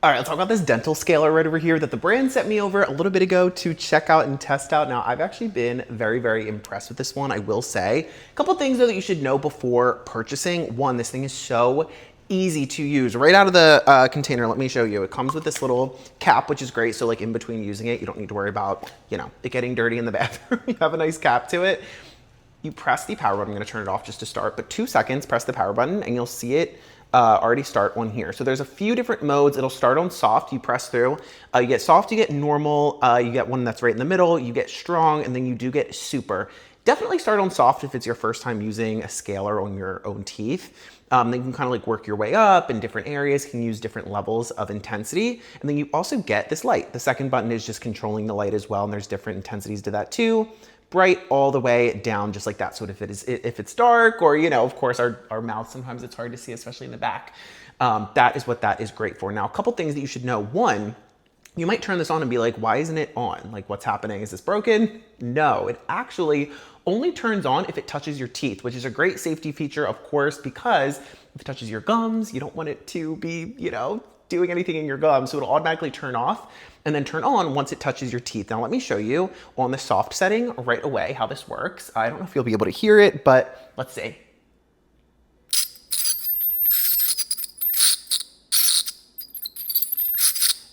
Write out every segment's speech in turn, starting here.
All right, let's talk about this dental scaler right over here that the brand sent me over a little bit ago to check out and test out. Now, I've actually been very, very impressed with this one, I will say. A couple things though that you should know before purchasing. One, this thing is so easy to use. Right out of the container, let me show you. It comes with this little cap, which is great. So like in between using it, you don't need to worry about, you know, it getting dirty in the bathroom. You have a nice cap to it. You press the power button. I'm gonna turn it off just to start, but 2 seconds, press the power button and you'll see it already start on here. So there's a few different modes. It'll start on soft, you press through. You get soft, you get normal, you get one that's right in the middle, you get strong, and then you do get super. Definitely start on soft if it's your first time using a scaler on your own teeth. Then you can kind of like work your way up in different areas, can use different levels of intensity. And then you also get this light. The second button is just controlling the light as well, and there's different intensities to that too. Bright all the way down just like that. So if it's dark, or, you know, of course our mouth, sometimes it's hard to see, especially in the back. That is what that is great for. Now, a couple things that you should know. One, you might turn this on and be like, why isn't it on? Like, what's happening? Is this broken? No, it actually only turns on if it touches your teeth, which is a great safety feature, of course, because if it touches your gums, you don't want it to be, you know, doing anything in your gums. So it'll automatically turn off and then turn on once it touches your teeth. Now let me show you on the soft setting right away how this works. I don't know if you'll be able to hear it, but let's see.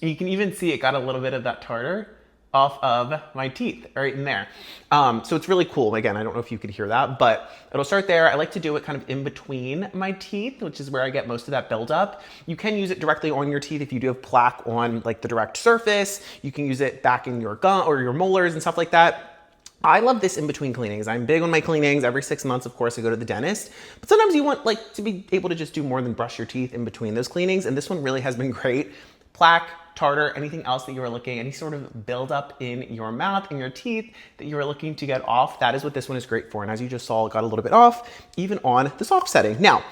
And you can even see it got a little bit of that tartar off of my teeth right in there. So it's really cool. Again, I don't know if you could hear that, but it'll start there. I like to do it kind of in between my teeth, which is where I get most of that buildup. You can use it directly on your teeth if you do have plaque on like the direct surface. You can use it back in your gum or your molars and stuff like that. I love this in between cleanings. I'm big on my cleanings. Every 6 months, of course, I go to the dentist. But sometimes you want like to be able to just do more than brush your teeth in between those cleanings. And this one really has been great. Plaque, tartar, anything else that you are looking, any sort of buildup in your mouth, in your teeth that you are looking to get off, that is what this one is great for. And as you just saw, it got a little bit off, even on the soft setting. Now,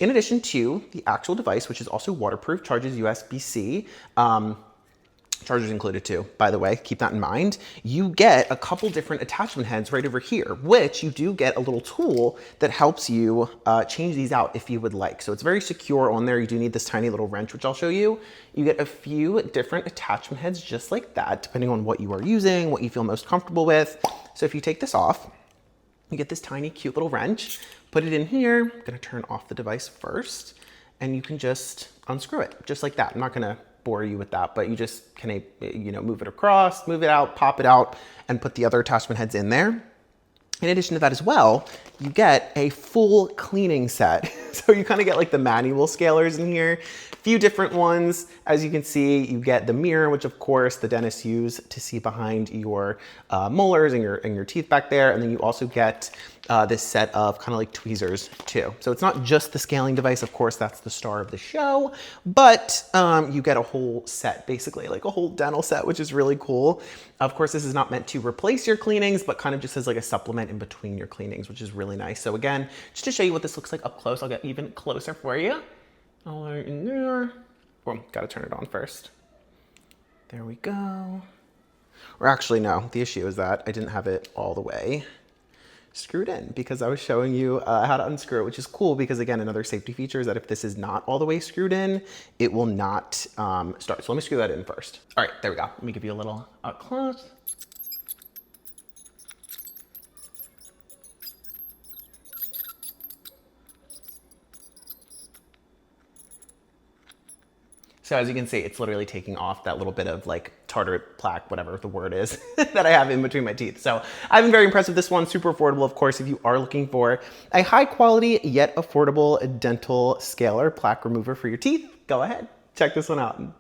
in addition to the actual device, which is also waterproof, charges USB-C, chargers included too, by the way, keep that in mind. You get a couple different attachment heads right over here, which you do get a little tool that helps you change these out if you would like. So it's very secure on there. You do need this tiny little wrench, which I'll show you. You get a few different attachment heads just like that, depending on what you are using, what you feel most comfortable with. So if you take this off, you get this tiny, cute little wrench, put it in here. I'm gonna turn off the device first, and you can just unscrew it, just like that. I'm not gonna bore you with that, but you just can, you know, move it across, move it out, pop it out, and put the other attachment heads in there. In addition to that as well, you get a full cleaning set. So you kind of get like the manual scalers in here, a few different ones. As you can see, you get the mirror, which of course the dentists use to see behind your molars and your teeth back there. And then you also get this set of kind of like tweezers too. So it's not just the scaling device, of course, that's the star of the show, but you get a whole set, basically like a whole dental set, which is really cool. Of course, this is not meant to replace your cleanings, but kind of just as like a supplement in between your cleanings, which is really nice. So again, just to show you what this looks like up close, I'll get even closer for you. All right in there. Well, gotta turn it on first. There we go. Or actually, no, the issue is that I didn't have it all the way screwed in because I was showing you how to unscrew it, which is cool because again, another safety feature is that if this is not all the way screwed in, it will not start. So let me screw that in first. All right, there we go. Let me give you a little up close. So as you can see, it's literally taking off that little bit of like tartar, plaque, whatever the word is that I have in between my teeth. So I've been very impressed with this one, super affordable. Of course, if you are looking for a high quality yet affordable dental scaler, plaque remover for your teeth, go ahead, check this one out.